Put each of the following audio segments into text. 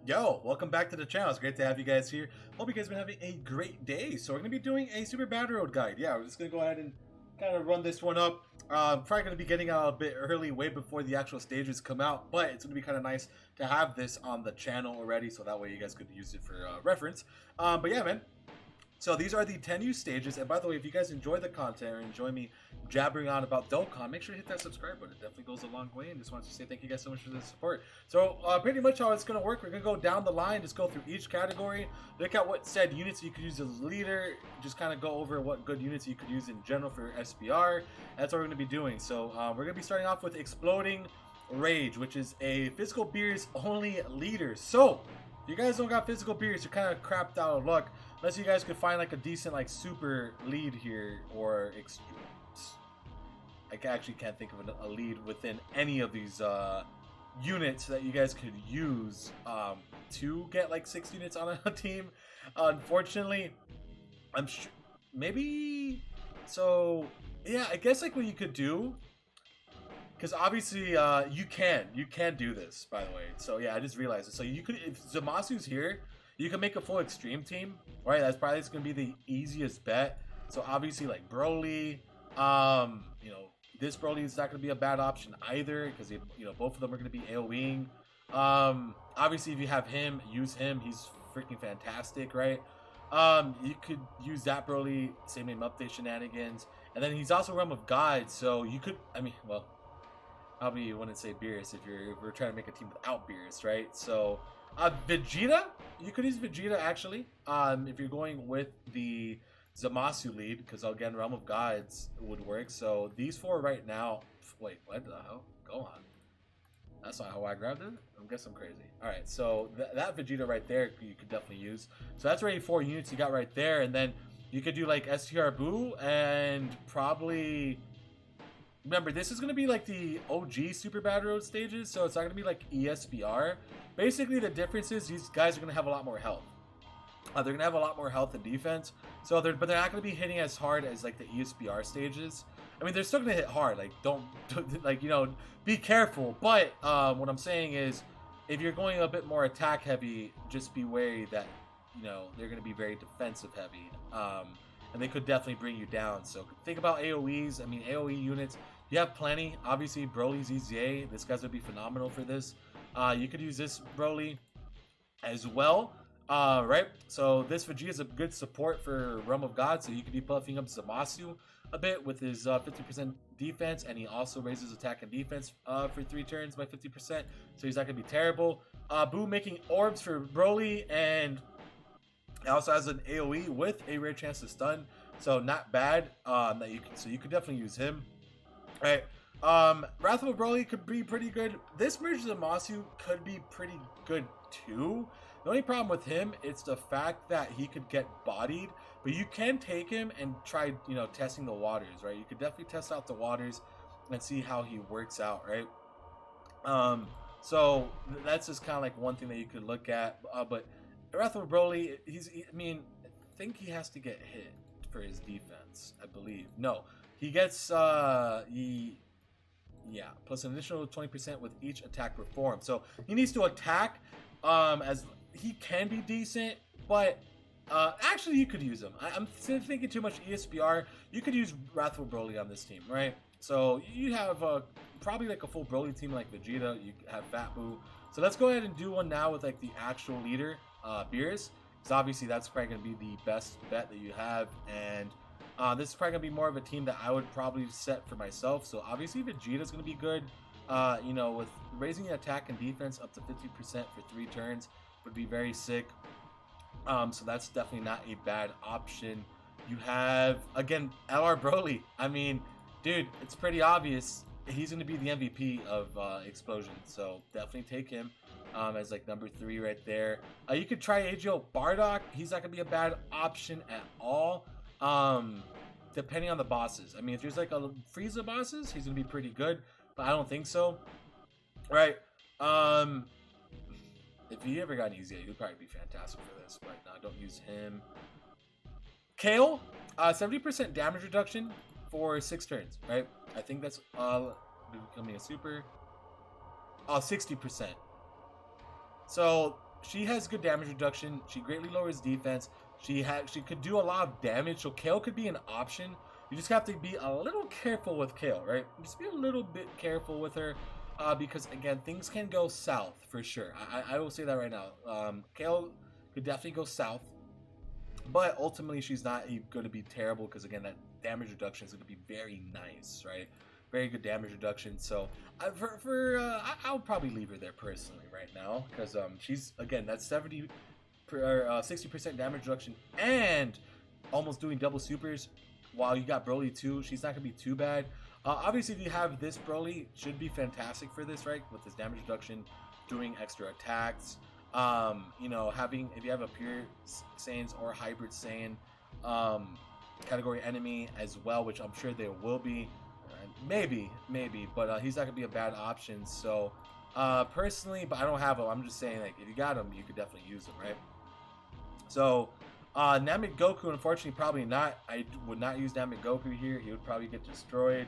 Yo, welcome back to the channel. It's great to have you guys here. Hope you guys have been having a great day. So we're going to be doing a Super Battle Road guide. Yeah, we're just going to go ahead and kind of run this one up. Probably going to be getting out a bit early, way before the actual stages come out. But it's going to be kind of nice to have this on the channel already, so that way you guys could use it for reference. But yeah, man. So these are the 10 new stages, and by the way, if you guys enjoy the content or enjoy me jabbering on about Dokkan, make sure to hit that subscribe button. It definitely goes a long way, and just wanted to say thank you guys so much for the support. So pretty much how it's going to work, we're going to go down the line, just go through each category, look at what said units you could use as a leader, just kind of go over what good units you could use in general for SBR. That's what we're going to be doing. So we're going to be starting off with Exploding Rage, which is a physical beers only leader. So if you guys don't got physical beers, you're kind of crapped out of luck. Unless you guys could find like a decent like super lead here, or I actually can't think of a lead within any of these units that you guys could use to get like 6 units on a team. Unfortunately, I'm sure maybe so. Yeah, I guess like what you could do, because obviously you can do this, by the way. So yeah, I just realized it. So you could, if Zamasu's here, you can make a full extreme team, right? That's probably going to be the easiest bet. So obviously, like Broly, you know, this Broly is not going to be a bad option either, because you know, both of them are going to be AoEing. Obviously, if you have him, use him. He's freaking fantastic, right? You could use that Broly, same name update shenanigans, and then he's also Realm of God, so you could, I mean, well, probably you wouldn't say Beerus if we're trying to make a team without Beerus, right? So Vegeta, you could use Vegeta actually, if you're going with the Zamasu lead, because again, Realm of Gods would work. So these 4 right now. Wait, what the hell? Go on. That's not how I grabbed it. I guess I'm crazy. All right, so that Vegeta right there, you could definitely use. So that's already 4 units you got right there, and then you could do like STR Boo and probably. Remember, this is going to be like the OG Super Battle Road stages, so it's not going to be like ESBR. Basically, the difference is these guys are going to have a lot more health. They're going to have a lot more health and defense, so but they're not going to be hitting as hard as like the ESBR stages. I mean, they're still going to hit hard. Like, don't like, you know, be careful. But what I'm saying is, if you're going a bit more attack heavy, just be wary that, you know, they're going to be very defensive heavy. And they could definitely bring you down. So think about AoEs. I mean, AoE units, you have plenty. Obviously, Broly's EZA. This guy's would be phenomenal for this. You could use this Broly as well, right? So this Vegeta is a good support for Realm of God. So you could be buffing up Zamasu a bit with his 50% defense, and he also raises attack and defense for 3 turns by 50%. So he's not gonna be terrible. Boo making orbs for Broly, and it also has an AoE with a rare chance to stun, so not bad. That you can, so you could definitely use him. All right. Wrathful Broly could be pretty good. This merge Zamasu could be pretty good too. The only problem with him, it's the fact that he could get bodied, but you can take him and try, you know, testing the waters, right? You could definitely test out the waters and see how he works out, right? So that's just kind of like one thing that you could look at, but Wrathful Broly, I mean, I think he has to get hit for his defense, I believe. No, he gets, yeah, plus an additional 20% with each attack performed. So he needs to attack, as he can be decent, but actually you could use him. I'm thinking too much ESBR. You could use Wrathful Broly on this team, right? So you have probably like a full Broly team like Vegeta. You have Fat Boo. So let's go ahead and do one now with like the actual leader, Beerus, because obviously that's probably going to be the best bet that you have, and this is probably going to be more of a team that I would probably set for myself. So obviously Vegeta's going to be good, you know, with raising attack and defense up to 50% for 3 turns would be very sick. So that's definitely not a bad option. You have, again, LR Broly. I mean, dude, it's pretty obvious he's going to be the MVP of Explosion, so definitely take him as like number 3 right there. You could try Agio Bardock. He's not going to be a bad option at all, depending on the bosses. I mean, if there's like a Frieza bosses, he's going to be pretty good, but I don't think so. Right. If he ever got easy, he would probably be fantastic for this, but no, don't use him. Kale, 70% damage reduction for 6 turns, right? I think that's becoming a super. 60%. So she has good damage reduction. She greatly lowers defense. She could do a lot of damage, so Kale could be an option. You just have to be a little careful with Kale, right? Just be a little bit careful with her, because again, things can go south for sure. I will say that right now. Kale could definitely go south, but ultimately she's not going to be terrible because again, that damage reduction is going to be very nice, right? Very good damage reduction. So I'll probably leave her there personally right now because she's again that's 60% damage reduction and almost doing double supers. While you got Broly too, she's not gonna be too bad. Obviously, if you have this Broly, should be fantastic for this, right? With this damage reduction, doing extra attacks. You know, if you have a pure Saiyans or hybrid Saiyan category enemy as well, which I'm sure there will be. Maybe, but he's not gonna be a bad option. So, personally, but I don't have him. I'm just saying, like, if you got him, you could definitely use him, right? So, Namek Goku, unfortunately, probably not. I would not use Namek Goku here. He would probably get destroyed.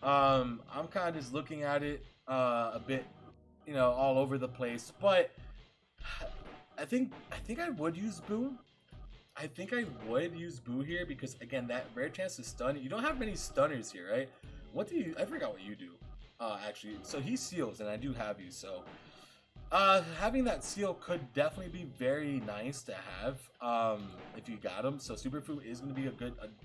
I'm kind of just looking at it a bit, you know, all over the place. But I think I would use Boo. I think I would use Boo here because again, that rare chance to stun. You don't have many stunners here, right? What do you? I forgot what you do. Actually, so he seals, and I do have you. So, having that seal could definitely be very nice to have. If you got him. So Superfu is going to be a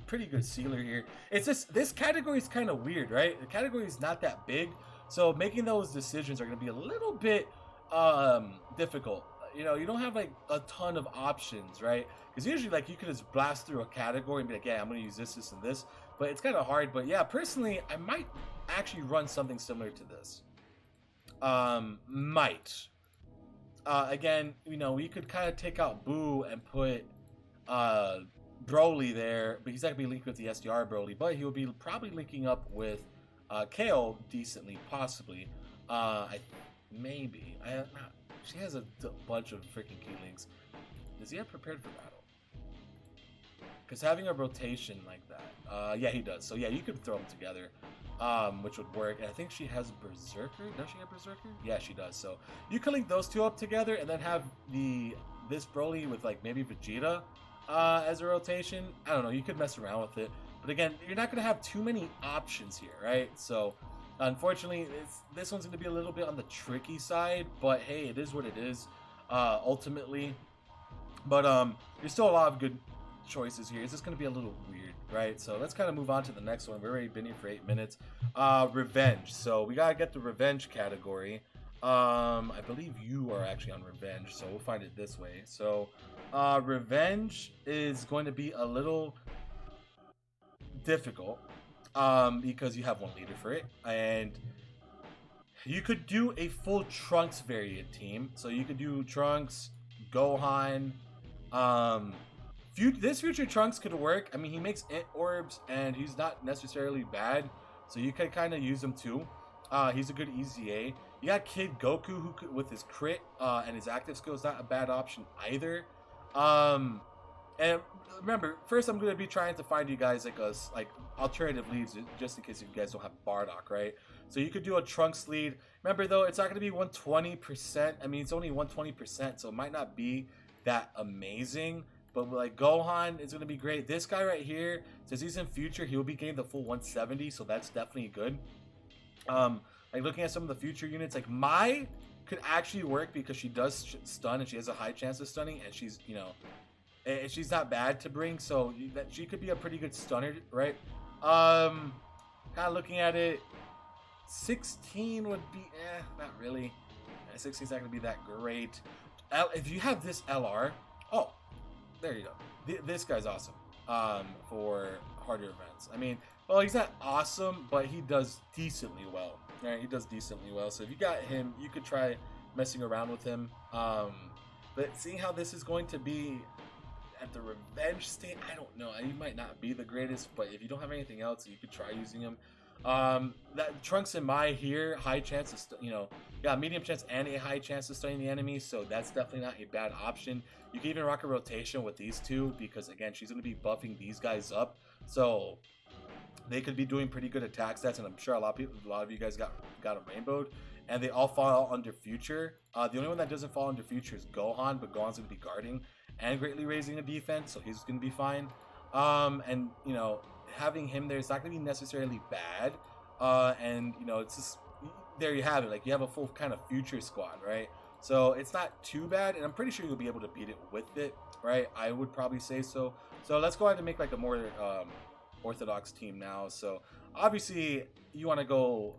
pretty good sealer here. It's just this category is kind of weird, right? The category is not that big, so making those decisions are going to be a little bit difficult. You know, you don't have like a ton of options, right? Because usually, like, you could just blast through a category and be like, yeah, I'm going to use this, this, and this. But it's kind of hard. But yeah, personally, I might actually run something similar to this. Again, you know, we could kind of take out Boo and put Broly there, but he's not going to be linked with the SDR Broly, but he will be probably linking up with Kale decently, possibly. Maybe. She has a bunch of freaking key links. Does he have prepared for battle? Because having a rotation like that, yeah, he does. So yeah, you could throw them together, which would work. And I think she has Berserker. Does she have Berserker? Yeah, she does. So you could link those two up together and then have this Broly with like maybe Vegeta as a rotation. I don't know. You could mess around with it, but again, you're not going to have too many options here, right? So unfortunately, this one's going to be a little bit on the tricky side, but hey, it is what it is, ultimately. But there's still a lot of good choices here. It's just going to be a little weird, right? So let's kind of move on to the next one. We've already been here for 8 minutes. Revenge. So we got to get the revenge category. I believe you are actually on revenge, so we'll find it this way. So revenge is going to be a little difficult. Because you have one leader for it, and you could do a full Trunks variant team. So you could do Trunks, Gohan. This future Trunks could work. I mean, he makes Int Orbs, and he's not necessarily bad, so you can kind of use him too. He's a good EZA. You got Kid Goku, who could, with his crit and his active skill, is not a bad option either. And remember, first I'm going to be trying to find you guys like alternative leads, just in case you guys don't have Bardock, right? So you could do a Trunks lead. Remember though, it's not going to be 120%. I mean, it's only 120%, so it might not be that amazing. But like Gohan is going to be great. This guy right here, since he's in future, he will be getting the full 170, so that's definitely good. Like looking at some of the future units, like Mai could actually work because she does stun and she has a high chance of stunning, and she's, you know, and she's not bad to bring, so that she could be a pretty good stunner, right? Kind of looking at it, 16 would be not really. 16's not gonna be that great. If you have this LR, oh, there you go. This guy's awesome. For harder events. I mean, well, he's not awesome, but he does decently well. Right? He does decently well. So if you got him, you could try messing around with him. But seeing how this is going to be at the revenge state, I don't know. He might not be the greatest, but if you don't have anything else, you could try using him. That Trunks and Mai here, high chance of, you know, got medium chance and a high chance of stunning the enemy, so that's definitely not a bad option. You can even rock a rotation with these two because again, she's going to be buffing these guys up, so they could be doing pretty good attack stats, and I'm sure a lot of you guys got them rainbowed. and they all fall under future. The only one that doesn't fall under future is Gohan, but Gohan's going to be guarding and greatly raising a defense, so he's going to be fine. And you know, having him there is not going to be necessarily bad. And you know, it's just there you have it. Like you have a full kind of future squad, right? So it's not too bad, and I'm pretty sure you'll be able to beat it with it, right? I would probably say so. So let's go ahead and make like a more orthodox team now. So obviously you want to go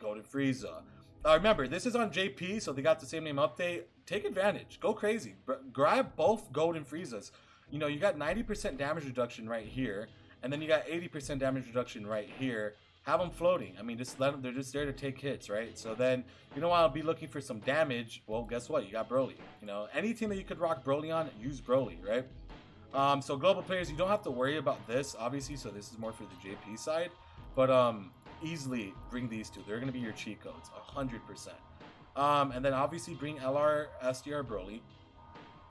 Golden Frieza. Remember, this is on JP, so they got the same name update. Take advantage. Go crazy. Grab both Golden Friezas. You know, you got 90% damage reduction right here, and then you got 80% damage reduction right here. Have them floating. I mean, just let them. They're just there to take hits, right? So then, you know, I'll be looking for some damage. Well, guess what? You got Broly. You know, any team that you could rock Broly on, use Broly, right? So global players, you don't have to worry about this, obviously. So this is more for the JP side, but easily bring these two. They're gonna be your cheat codes, 100%. And then obviously bring LR, SDR, Broly,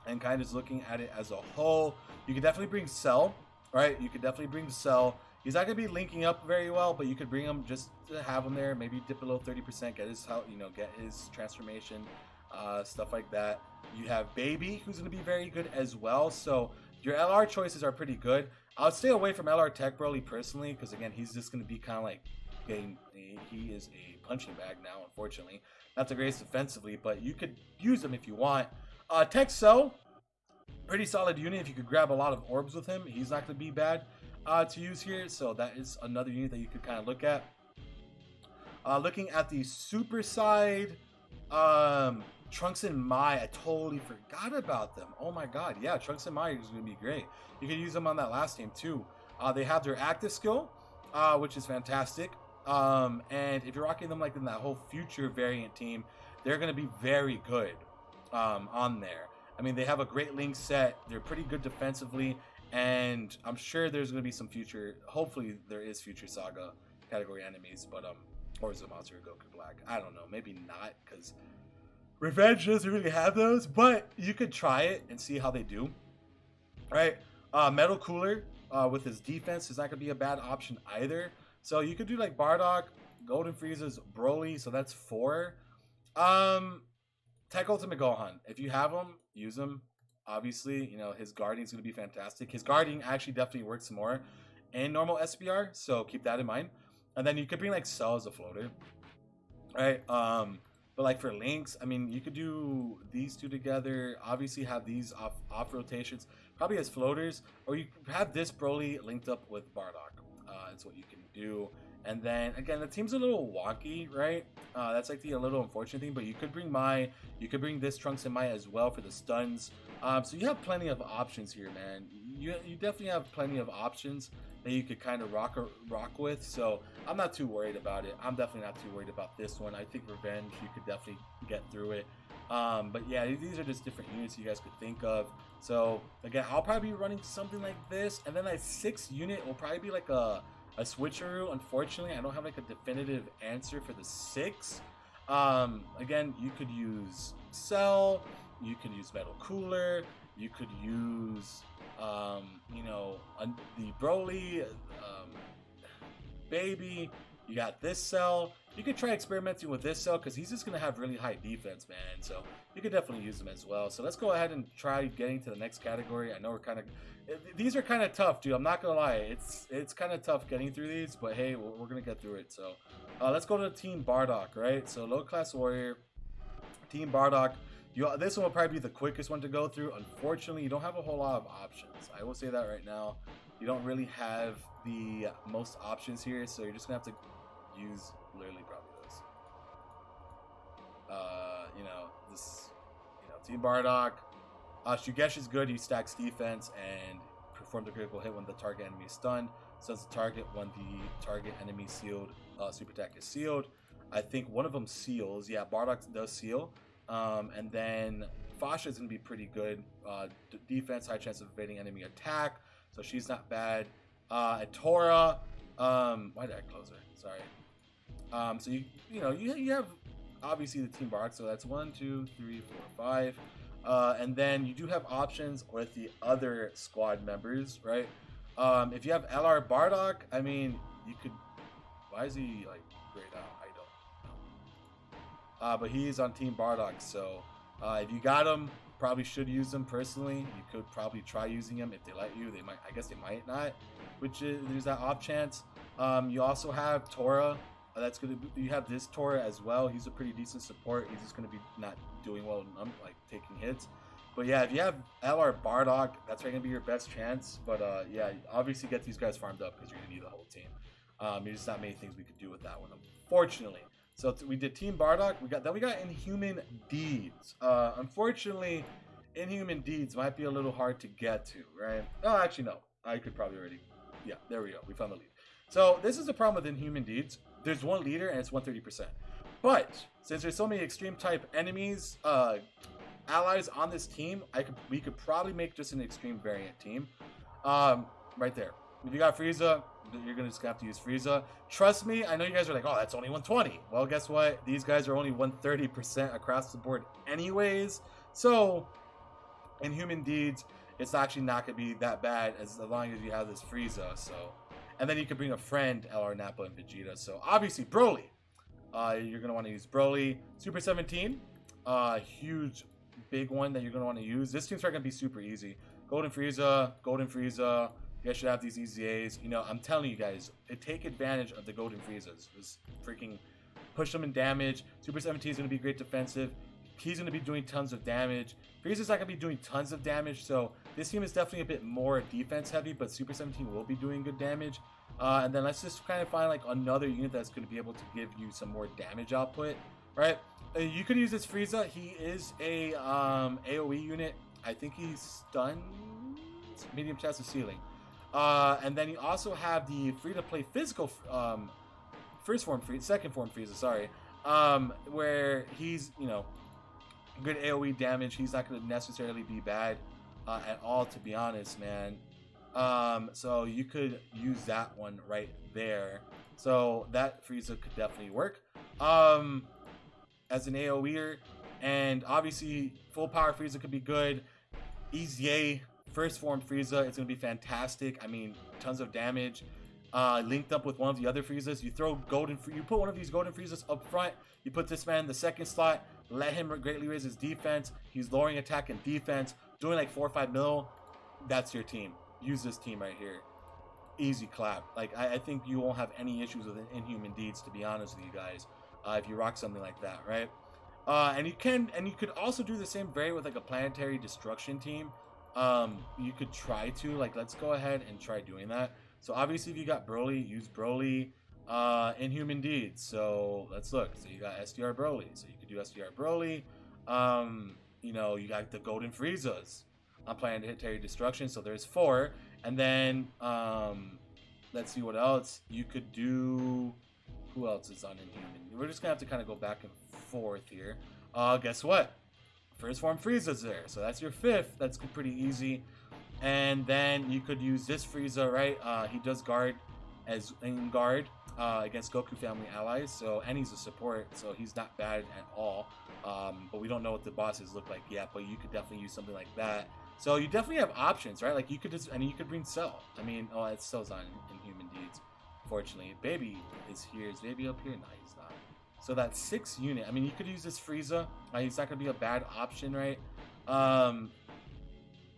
and kind of just looking at it as a whole. You could definitely bring Cell, right? You could definitely bring Cell. He's not gonna be linking up very well, but you could bring him just to have him there. Maybe dip below 30%, get his, you know, get his transformation, stuff like that. You have Baby, who's gonna be very good as well. So your LR choices are pretty good. I would stay away from LR Tech Broly personally, because again, he's just gonna be kind of like getting. He is a punching bag now, unfortunately. Not the greatest defensively, but you could use him if you want. Tech Cell, pretty solid unit. If you could grab a lot of orbs with him, he's not gonna be bad to use here, so that is another unit that you could kind of look at. Looking at the super side, Trunks and Mai, I totally forgot about them. Oh my god, yeah, Trunks and Mai is going to be great. You could use them on that last team too. They have their active skill, which is fantastic. And if you're rocking them like in that whole future variant team, they're going to be very good on there. I mean, they have a great link set. They're pretty good defensively. And I'm sure there's going to be some future, hopefully there is future Saga category enemies, but or is it Monster Goku Black? I don't know, maybe not, because Revenge doesn't really have those, but you could try it and see how they do. Right? Metal Cooler with his defense is not going to be a bad option either. So you could do like Bardock, Golden Frieza's Broly, so that's 4. Tech Ultimate Gohan, if you have him, use him. Obviously, you know, his guarding is going to be fantastic. His guarding actually definitely works more in normal SBR, so keep that in mind. And then you could bring like Cell as a floater, right? But like for links, I mean, you could do these two together. Obviously, have these off rotations, probably as floaters, or you have this Broly linked up with Bardock. That's what you can do. And then again, the team's a little wonky, right? That's like the little unfortunate thing. But you could bring Mai, you could bring this Trunks and Mai as well for the stuns. So you have plenty of options here, man. You definitely have plenty of options that you could kind of rock with. So I'm not too worried about it. I'm definitely not too worried about this one. I think Revenge, you could definitely get through it. But yeah, these are just different units you guys could think of. So again, I'll probably be running something like this, and then that 6th unit will probably be like a switcheroo. Unfortunately, I don't have like a definitive answer for the 6. Again, you could use Cell, you could use Metal Cooler, you could use you know, the Broly, Baby. You got this Cell. You could try experimenting with this Cell because he's just gonna have really high defense, man. So you could definitely use him as well. So let's go ahead and try getting to the next category. I know these are kind of tough, dude. I'm not gonna lie. It's kind of tough getting through these, but hey, we're gonna get through it. So let's go to Team Bardock, right? So low class warrior, Team Bardock. This one will probably be the quickest one to go through. Unfortunately, you don't have a whole lot of options. I will say that right now. You don't really have the most options here, so you're just gonna have to use literally probably this. You know, this, you know, Team Bardock. Shugesh is good. He stacks defense and performs a critical hit when the target enemy is stunned. Stuns the target when the target enemy sealed super attack is sealed. I think one of them seals. Yeah, Bardock does seal. And then Fasha is going to be pretty good. Defense, high chance of evading enemy attack. So she's not bad. And Tora. Why did I close her? Sorry. So you have obviously the Team Bardock. So that's 1, 2, 3, 4, 5. And then you do have options with the other squad members, right? If you have LR Bardock, I mean, you could. Why is he like grayed out? I don't know. but he is on Team Bardock. So if you got him, probably should use him personally. You could probably try using him if they let you. They might, I guess they might not, which is, there's that off chance. You also have Tora. That's gonna be, you have this Tora as well. He's a pretty decent support. He's just gonna be not doing well, like taking hits. But yeah, if you have LR Bardock, that's probably gonna be your best chance. But yeah, obviously get these guys farmed up because you're gonna need the whole team. There's just not many things we could do with that one, unfortunately. So we did Team Bardock. We got Inhuman Deeds. Unfortunately, Inhuman Deeds might be a little hard to get to, right? Oh, actually no. I could probably already. Yeah, there we go. We found the lead. So this is the problem with Inhuman Deeds. There's one leader and it's 130%. But since there's so many extreme type enemies, allies on this team, we could probably make just an extreme variant team. Right there. If you got Frieza, you're gonna just have to use Frieza. Trust me, I know you guys are like, oh, that's only 120. Well, guess what? These guys are only 130% across the board anyways. So Inhuman Deeds, it's actually not gonna be that bad as long as you have this Frieza. So, and then you can bring a friend, LR Nappa and Vegeta. So obviously Broly, you're gonna want to use Broly. Super 17, huge big one that you're gonna want to use. This team's probably gonna be super easy. Golden Frieza. You guys should have these easy A's. You know, I'm telling you guys, take advantage of the Golden Friezas. Just freaking push them in damage. Super 17 is going to be great defensive. He's going to be doing tons of damage. Frieza's not going to be doing tons of damage, so this team is definitely a bit more defense heavy, but Super 17 will be doing good damage. And then let's just kind of find like another unit that's going to be able to give you some more damage output, right? You could use this Frieza. He is a AoE unit. I think he's stunned, medium chance of ceiling. And then you also have the free-to-play physical second form Frieza, sorry, where he's, you know, good AoE damage. He's not going to necessarily be bad at all, to be honest, man. So you could use that one right there. So that Frieza could definitely work as an AoEer. And obviously, full power Frieza could be good. Easy first form Frieza, it's going to be fantastic. I mean, tons of damage. Linked up with one of the other Friezas. You put one of these Golden Friezas up front. You put this man in the second slot. Let him greatly raise his defense. He's lowering attack and defense. Doing like 4 or 5 mil. That's your team. Use this team right here. Easy clap. Like, I think you won't have any issues with Inhuman Deeds, to be honest with you guys. If you rock something like that, right? And you could also do the same variant with like a planetary destruction team. You could try to, like, let's go ahead and try doing that. So obviously if you got Broly, use Broly. Inhuman Deeds, so let's look. So you got SDR Broly, so you could do SDR Broly. You know, you got the Golden Friezas on Planetary Destruction, so there's 4. And then let's see what else you could do. Who else is on Inhuman? We're just gonna have to kind of go back and forth here. Guess what? First form Frieza's there, so that's your 5th. That's pretty easy. And then you could use this Frieza, right? He does guard as in guard against Goku family allies, so, and he's a support, so he's not bad at all. But we don't know what the bosses look like yet, but you could definitely use something like that. So you definitely have options, right? Like you could just, and you could bring Cell. I mean, oh, it's Cell's on Inhuman Deeds. Fortunately, Baby is here. Is Baby up here? No, he's not. So that 6 unit. I mean, you could use this Frieza. He's not gonna be a bad option, right?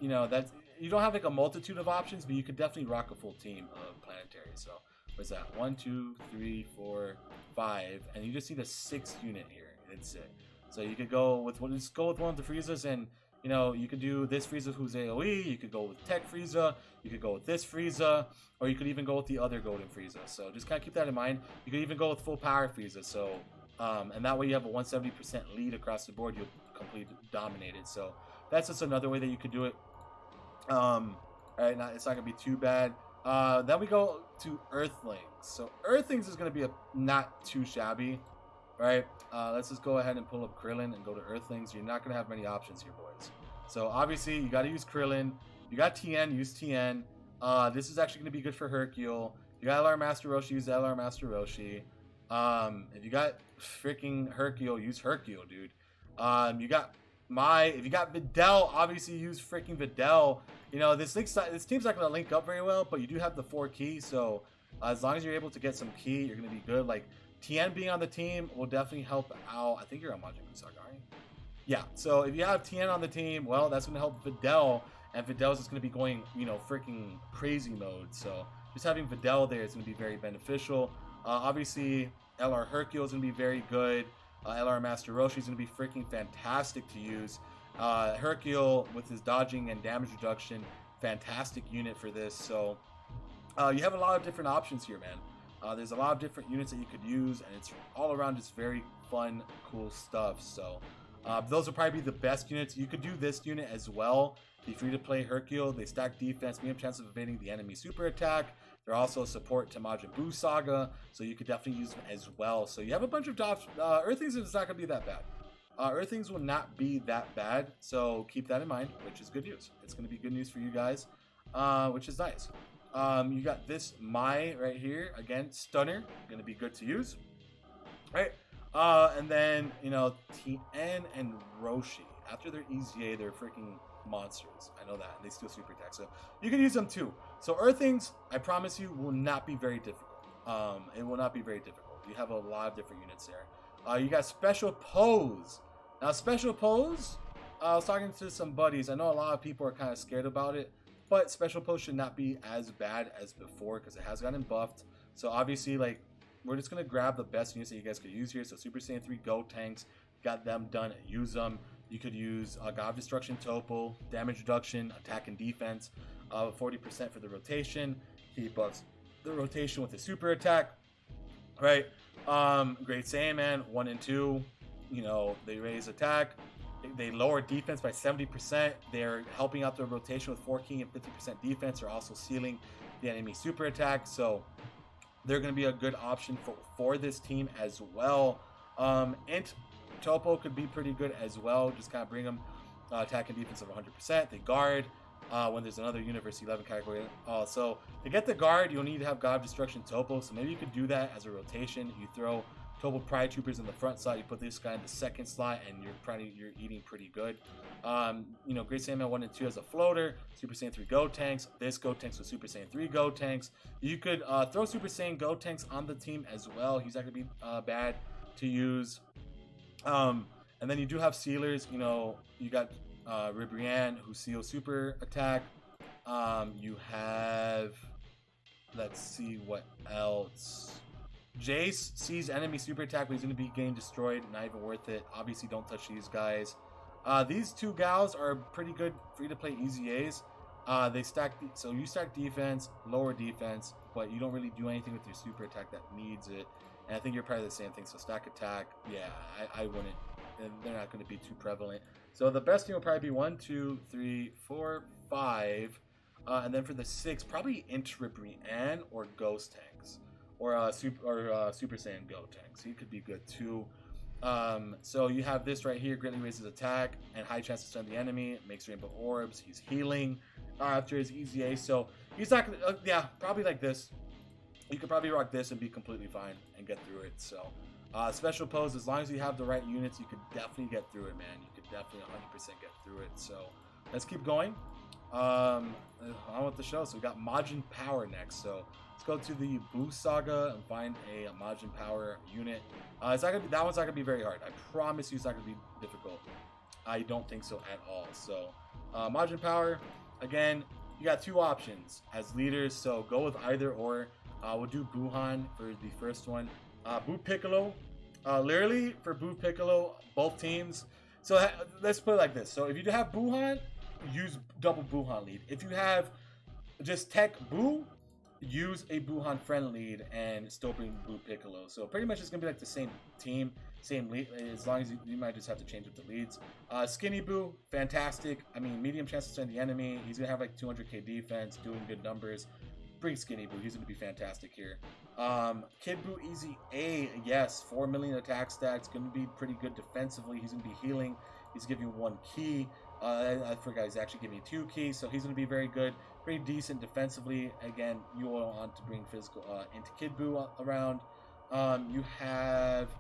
You know, that's, you don't have like a multitude of options, but you could definitely rock a full team of planetary. So what's that? 1, 2, 3, 4, 5, and you just need a 6th unit here. That's it. So you could go with one. Just go with one of the Friezas, and you know you could do this Frieza who's AOE. You could go with Tech Frieza. You could go with this Frieza, or you could even go with the other Golden Frieza. So just kind of keep that in mind. You could even go with full power Frieza. So and that way you have a 170% lead across the board. You'll completely dominate it. So that's just another way that you could do it. All right, it's not gonna be too bad. Then we go to Earthlings. So Earthlings is gonna be not too shabby. Right, let's just go ahead and pull up Krillin and go to Earthlings. You're not gonna have many options here, boys. So obviously you got to use Krillin. You got TN, use TN. This is actually gonna be good for Hercule. You got LR Master Roshi, use LR Master Roshi. If you got freaking Hercule, use Hercule, dude. If you got Videl, obviously use freaking Videl. You know, this team's not gonna link up very well, but you do have the 4 key, so as long as you're able to get some key, you're gonna be good. Like Tien being on the team will definitely help out. I think you're on Majin Power, aren't you? Yeah, so if you have Tien on the team, well, that's going to help Videl, and Videl's just going to be going, you know, freaking crazy mode. So just having Videl there is going to be very beneficial. Obviously, LR Hercule is going to be very good. LR Master Roshi is going to be freaking fantastic to use. Hercule, with his dodging and damage reduction, fantastic unit for this. So you have a lot of different options here, man. There's a lot of different units that you could use, and it's all around just very fun, cool stuff. So those will probably be the best units. You could do this unit as well. Be free to play Hercule. They stack defense, medium chance of evading the enemy super attack. They're also a support to Majin Buu Saga, so you could definitely use them as well. So you have a bunch of jobs. Earthlings is not going to be that bad. Earthlings will not be that bad, so keep that in mind, which is good news. It's going to be good news for you guys, which is nice. You got this Mai right here. Again, Stunner, going to be good to use. Right? And then, you know, Tien and Roshi. After their EZA, they're freaking monsters. I know that. And they steal super attack. So you can use them too. So Earthlings, I promise you, will not be very difficult. It will not be very difficult. You have a lot of different units there. You got Special Pose. Now, Special Pose, I was talking to some buddies. I know a lot of people are kind of scared about it. But Special Pose should not be as bad as before because it has gotten buffed. So obviously, like, we're just going to grab the best units that you guys could use here. So Super Saiyan 3 Go Tanks, got them done, use them. You could use God Destruction Topo, damage reduction, attack and defense, 40% for the rotation. He buffs the rotation with a super attack, right? Great Saiyaman 1 and 2, you know, they raise attack. They lower defense by 70%. They're helping out the rotation with 4 King and 50% defense. They're also sealing the enemy super attack. So they're going to be a good option for this team as well. Int Topo could be pretty good as well. Just kind of bring them attack and defense of 100%. They guard when there's another Universe 11 category. So to get the guard, you'll need to have God Destruction Topo. So maybe you could do that as a rotation. You throw Topo Pride Troopers in the front slot. You put this guy in the second slot, and you're eating pretty good. You know, Great Saiyaman 1 and 2 as a floater. Super Saiyan 3 Go Tanks. This Go Tanks with Super Saiyan 3 Go Tanks. You could throw Super Saiyan Go Tanks on the team as well. He's not going to be bad to use. And then you do have sealers. You know, you got Ribrianne, who seals super attack. You have, let's see what else. Jace sees enemy super attack, but he's going to be getting destroyed. Not even worth it. Obviously, don't touch these guys. These two gals are pretty good free to play EZAs. They stack, so you stack defense, lower defense, but you don't really do anything with your super attack that needs it. And I think you're probably the same thing. So stack attack, yeah, I wouldn't. And they're not going to be too prevalent. So the best team will probably be 1, 2, 3, 4, 5, and then for the 6, probably Ribrianne or Ghost Tanks, or Super Saiyan Go Tanks. He could be good too. So you have this right here. Greatly raises attack and high chance to stun the enemy. Makes rainbow orbs. He's healing after his EZA. So he's not gonna, yeah, probably like this. You could probably rock this and be completely fine and get through it. So Special Pose, as long as you have the right units, you could definitely get through it, man. You could definitely 100% get through it. So let's keep going on with the show. So we got Majin Power next. So let's go to the Buu Saga and find a Majin Power unit. It's not gonna be, that one's not gonna be very hard. I promise you, it's not gonna be difficult. I don't think so at all. So Majin Power, again, you got 2 options as leaders. So go with either or. We'll do Buuhan for the first one. Buu Piccolo, literally for Buu Piccolo, both teams. So let's put it like this. So if you have Buuhan, use double Buuhan lead. If you have just Tech Buu, use a Buuhan friend lead and still bring Buu Piccolo. So pretty much it's gonna be like the same team, same lead, as long as you might just have to change up the leads. Skinny Buu, fantastic. I mean, medium chance to send the enemy. He's gonna have like 200k defense, doing good numbers. Bring Skinny Buu, he's gonna be fantastic here. Kid Buu Easy A, yes, 4 million attack stats, gonna be pretty good defensively. He's gonna be healing. He's giving you 1 key. I forgot he's actually giving you 2 keys, so he's gonna be very good, pretty decent defensively. Again, you will want to bring physical into Kid Buu around. You have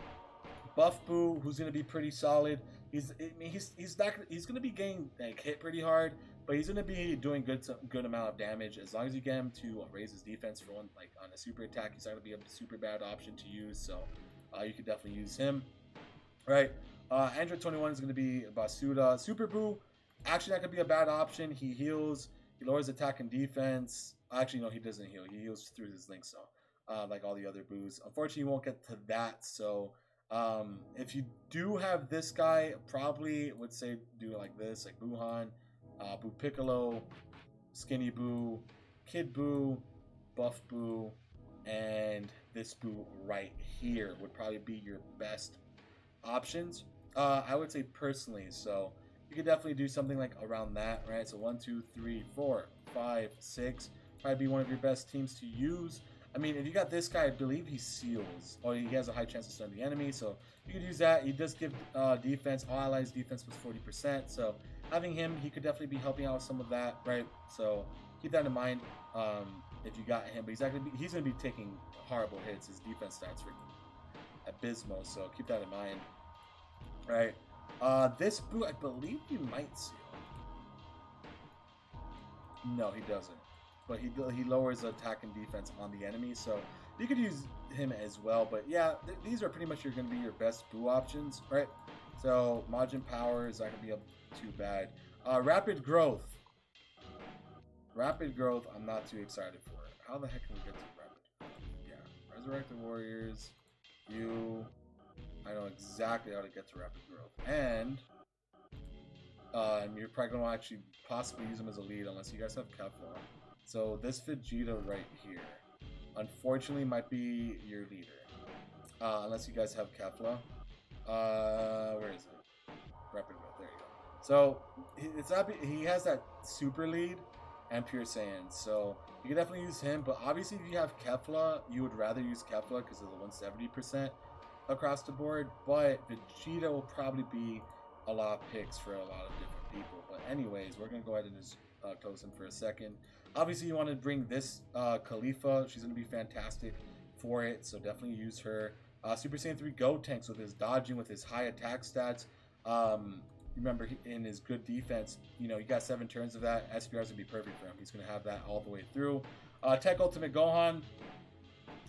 Buff Buu, who's gonna be pretty solid. He's gonna be getting like hit pretty hard, but he's gonna be doing good amount of damage as long as you get him to raise his defense for one, like on a super attack. He's not gonna be a super bad option to use. So You could definitely use him, right? Android 21 is going to be Basuda. Super Boo, actually that could be a bad option. He heals, he lowers attack and defense. Actually, no, he doesn't heal. He heals through his link, so like all the other Boos. Unfortunately, you won't get to that. So if you do have this guy, probably would say do it like this, like Buhan, Boo Piccolo, Skinny Boo, Kid Boo, Buff Boo, and this Boo right here would probably be your best options. I would say personally, so you could definitely do something like around that, right? So 1, 2, 3, 4, 5, 6, probably be one of your best teams to use. I mean, if you got this guy, I believe he seals, or he has a high chance to stun the enemy, so you could use that. He does give defense, all allies defense was 40%, so having him, he could definitely be helping out with some of that, right? So keep that in mind if you got him, but he's gonna be taking horrible hits. His defense stats are abysmal, so keep that in mind, right? This Boo, I believe he might seal. No, he doesn't. But he lowers attack and defense on the enemy, so you could use him as well. But yeah, these are pretty much going to be your best Boo options, right? So Majin Power is not going to be too bad. Rapid Growth. Rapid Growth, I'm not too excited for it. How the heck can we get to Rapid Growth? Yeah, Resurrected Warriors. I know exactly how to get to Rapid Growth. And you're probably going to actually possibly use him as a lead unless you guys have Kefla. So this Vegeta right here, unfortunately, might be your leader. Unless you guys have Kefla. Where is it? Rapid Growth, there you go. So he has that super lead and Pure Saiyan. So you can definitely use him. But obviously if you have Kefla, you would rather use Kefla because of the 170% across the board. But Vegeta will probably be a lot of picks for a lot of different people. But anyways, we're going to go ahead and just close him for a second. Obviously, you want to bring this Khalifa. She's going to be fantastic for it, so definitely use her. Super Saiyan 3 Gotenks with his dodging, with his high attack stats. Remember, in his good defense, you got 7 turns of that. SPR is going to be perfect for him. He's going to have that all the way through. Tech Ultimate Gohan,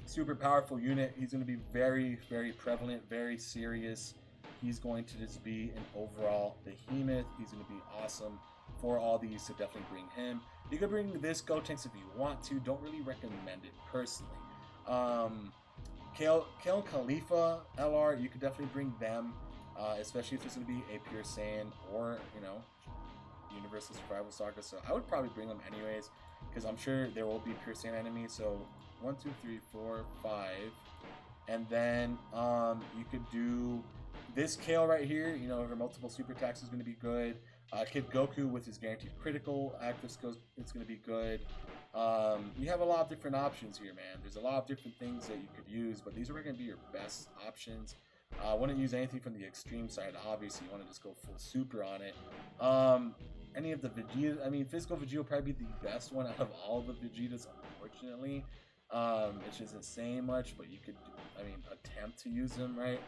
super powerful unit. He's going to be very, very prevalent, very serious. He's going to just be an overall behemoth. He's going to be awesome for all these, so definitely bring him. You could bring this Gotenks if you want to. Don't really recommend it personally. Kale and Khalifa LR, you could definitely bring them, especially if it's going to be a Pure Saiyan or, Universal Survival Saga. So I would probably bring them anyways, because I'm sure there will be Pure Saiyan enemies. So 1, 2, 3, 4, 5. And then you could do this Kale right here. Her multiple super attacks is going to be good. Kid Goku with his guaranteed critical active skills, it's going to be good. You have a lot of different options here, man. There's a lot of different things that you could use, but these are going to be your best options. I wouldn't use anything from the extreme side. Obviously, you want to just go full super on it. Any of the Vegeta, physical Vegeta will probably be the best one out of all the Vegetas, unfortunately. Which isn't saying much, but you could, attempt to use them, right?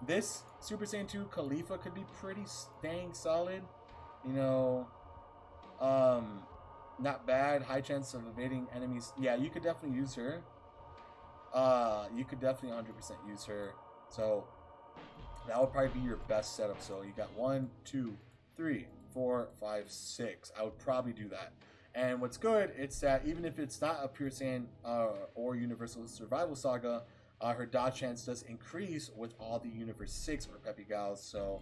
This Super Saiyan 2 Khalifa could be pretty dang solid. Not bad. High chance of evading enemies. Yeah, you could definitely use her. You could definitely 100% use her. So that would probably be your best setup. So you got 1, 2, 3, 4, 5, 6. I would probably do that. And what's good, it's that even if it's not a Pure Saiyan or Universal Survival Saga, her dodge chance does increase with all the Universe 6 or Peppy Gals. So,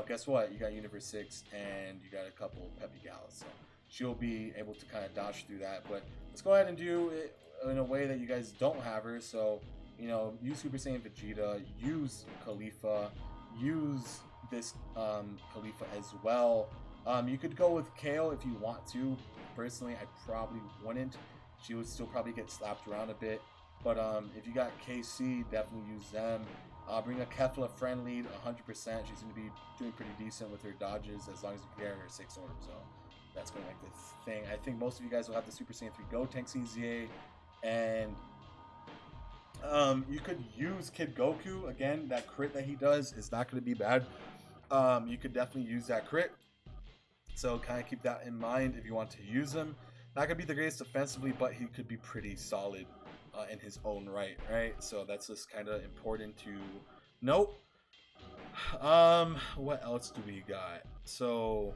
guess what? You got Universe 6 and you got a couple Peppy Gals. So she'll be able to kind of dodge through that. But let's go ahead and do it in a way that you guys don't have her. So, use Super Saiyan Vegeta, use Khalifa, use this Khalifa as well. You could go with Kale if you want to. Personally, I probably wouldn't. She would still probably get slapped around a bit. But if you got KC, definitely use them. Bring a Kefla friend lead 100%. She's going to be doing pretty decent with her dodges as long as you get her 6 orb. So that's going to make the thing. I think most of you guys will have the Super Saiyan 3 Gotenks CZA. And you could use Kid Goku. Again, that crit that he does is not going to be bad. You could definitely use that crit. So kind of keep that in mind if you want to use him. Not going to be the greatest offensively, but he could be pretty solid in his own right? So that's just kind of important to note. What else do we got? So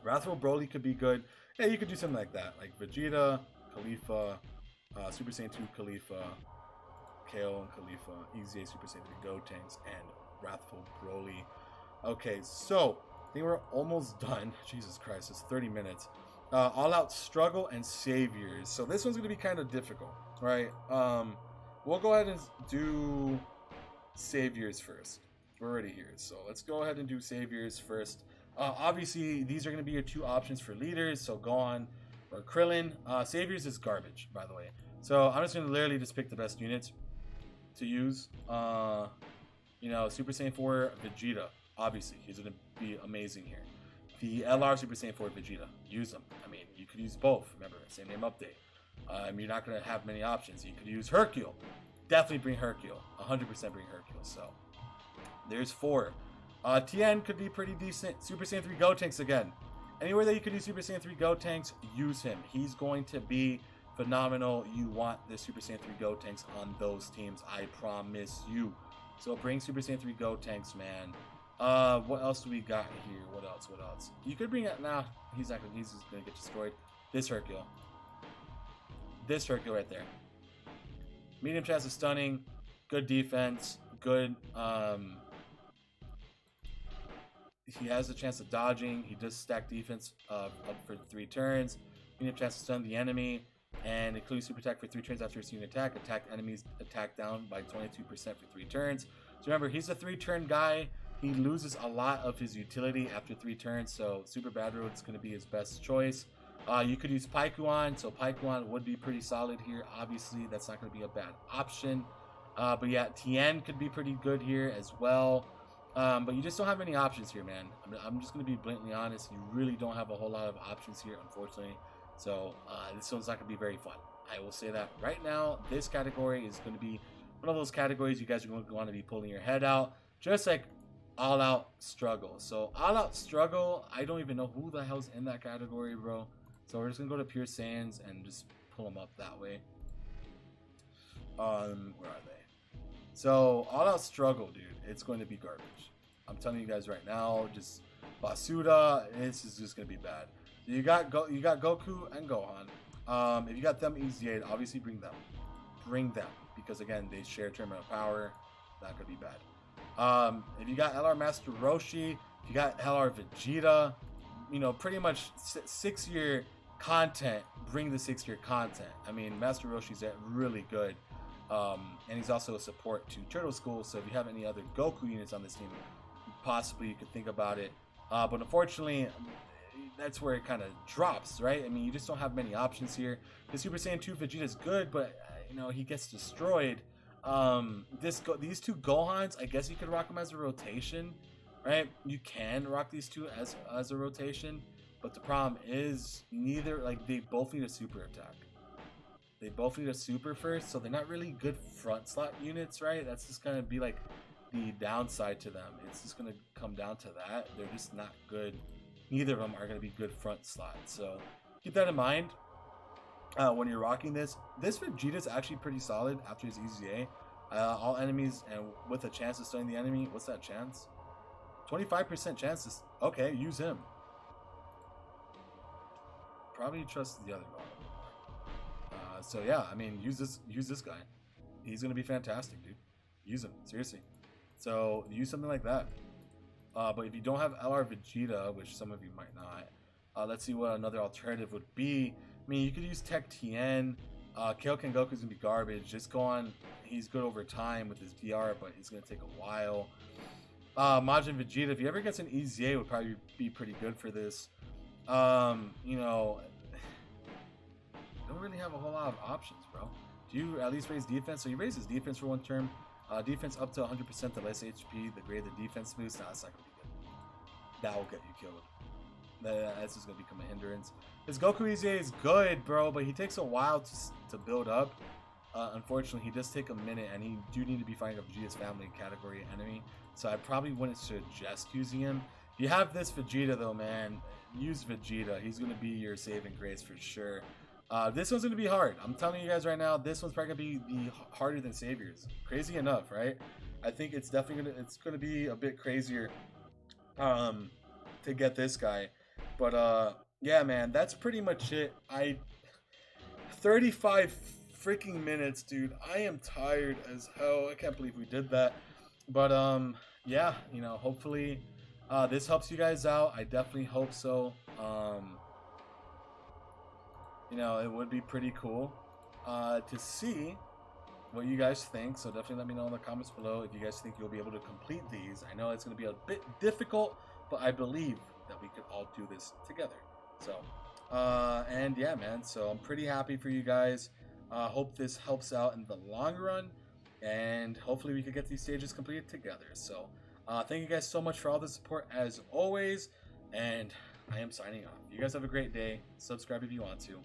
Wrathful Broly could be good. Yeah, you could do something like that, like Vegeta, Khalifa, Super Saiyan 2 Khalifa, Kale and Khalifa, Easy Super Saiyan 3 Gotenks, and Wrathful Broly. Okay, so I think we're almost done. Jesus Christ, it's 30 minutes. All Out Struggle and Saviors. So this one's going to be kind of difficult, right? We'll go ahead and do Saviors first. We're already here, so let's go ahead and do Saviors first. Obviously, these are going to be your two options for leaders, so Gohan or Krillin. Saviors is garbage, by the way. So I'm just going to literally just pick the best units to use. Super Saiyan 4 Vegeta. Obviously, he's going to be amazing here. The LR Super Saiyan 4 Vegeta. Use them. I mean, you could use both. Remember, same name update. You're not going to have many options. You could use Hercule. Definitely bring Hercule. 100% bring Hercule. So, there's 4. Tien could be pretty decent. Super Saiyan 3 Gotenks again. Anywhere that you could use Super Saiyan 3 Gotenks, use him. He's going to be phenomenal. You want the Super Saiyan 3 Gotenks on those teams. I promise you. So bring Super Saiyan 3 Gotenks, man. What else do we got here? What else? You could bring it. Nah, he's just gonna get destroyed. This Hercule right there. Medium chance of stunning. Good defense. Good. He has a chance of dodging. He does stack defense up for 3 turns. Medium chance to stun the enemy. And include super attack for 3 turns after receiving attack. Attack enemies attack down by 22% for 3 turns. So remember, he's a 3-turn guy. He loses a lot of his utility after 3 turns. So Super Bad Road is going to be his best choice. You could use Paikuan. So Paikuan would be pretty solid here. Obviously, that's not going to be a bad option. But yeah, Tien could be pretty good here as well. But you just don't have any options here, man. I'm just going to be blatantly honest. You really don't have a whole lot of options here, unfortunately. So this one's not going to be very fun. I will say that right now. This category is going to be one of those categories you guys are going to want to be pulling your head out. Just like All Out Struggle. So All Out Struggle, I don't even know who the hell's in that category, bro. So we're just going to go to Pure Saiyans and just pull them up that way. Where are they? So All Out Struggle, dude. It's going to be garbage. I'm telling you guys right now. Just Basuda. This is just going to be bad. You got Goku and Gohan. If you got them easy, obviously bring them. Bring them. Because again, they share terminal power. Not going to be bad. If you got LR Master Roshi, if you got LR Vegeta, pretty much 6-year content, bring the 6-year content. I mean, Master Roshi's really good. And he's also a support to Turtle School, so if you have any other Goku units on this team, possibly you could think about it. But unfortunately, that's where it kind of drops, right? I mean, you just don't have many options here. The Super Saiyan 2 Vegeta is good, but, he gets destroyed. These 2 Gohans, I guess you could rock them as a rotation, right? You can rock these 2 as a rotation, but the problem is they both need a super attack. They both need a super first, so they're not really good front slot units, right? That's just gonna be like the downside to them. It's just gonna come down to that. They're just not good. Neither of them are gonna be good front slots. So keep that in mind when you're rocking this. This Vegeta is actually pretty solid after his EZA. All enemies and with a chance of stunning the enemy. What's that chance? 25% chances. Okay, use him. Probably trust the other one. So yeah, I mean, use this guy. He's gonna be fantastic, dude. Use him, seriously. So use something like that. But if you don't have LR Vegeta, which some of you might not, let's see what another alternative would be. I mean, you could use Tech Tien. Kale Kengoku's gonna be garbage. Just go on. He's good over time with his DR, but it's gonna take a while. Majin Vegeta, if he ever gets an EZA, would probably be pretty good for this. Don't really have a whole lot of options, bro. Do you at least raise defense? So you raise his defense for 1 turn. Defense up to 100%, the less HP, the greater the defense boost. Nah, that's not gonna be good. That will get you killed. That's just gonna become a hindrance. His Goku EZA is good, bro, but he takes a while to build up. Unfortunately, he does take a minute, and he do need to be fighting a Vegeta's family category enemy. So I probably wouldn't suggest using him. If you have this Vegeta, though, man, use Vegeta. He's gonna be your saving grace for sure. This one's gonna be hard. I'm telling you guys right now, this one's probably gonna be harder than Saviors. Crazy enough, right? I think it's definitely gonna be a bit crazier to get this guy. But yeah, man, that's pretty much it. 35 freaking minutes, dude. I am tired as hell. I can't believe we did that. But yeah, you know, hopefully this helps you guys out. I definitely hope so. You know, it would be pretty cool to see what you guys think. So definitely let me know in the comments below if you guys think you'll be able to complete these. I know it's going to be a bit difficult, but I believe that we could all do this together. So, and yeah, man, so I'm pretty happy for you guys. Hope this helps out in the long run, and hopefully we could get these stages completed together. So, thank you guys so much for all the support as always, and I am signing off. You guys have a great day. Subscribe if you want to.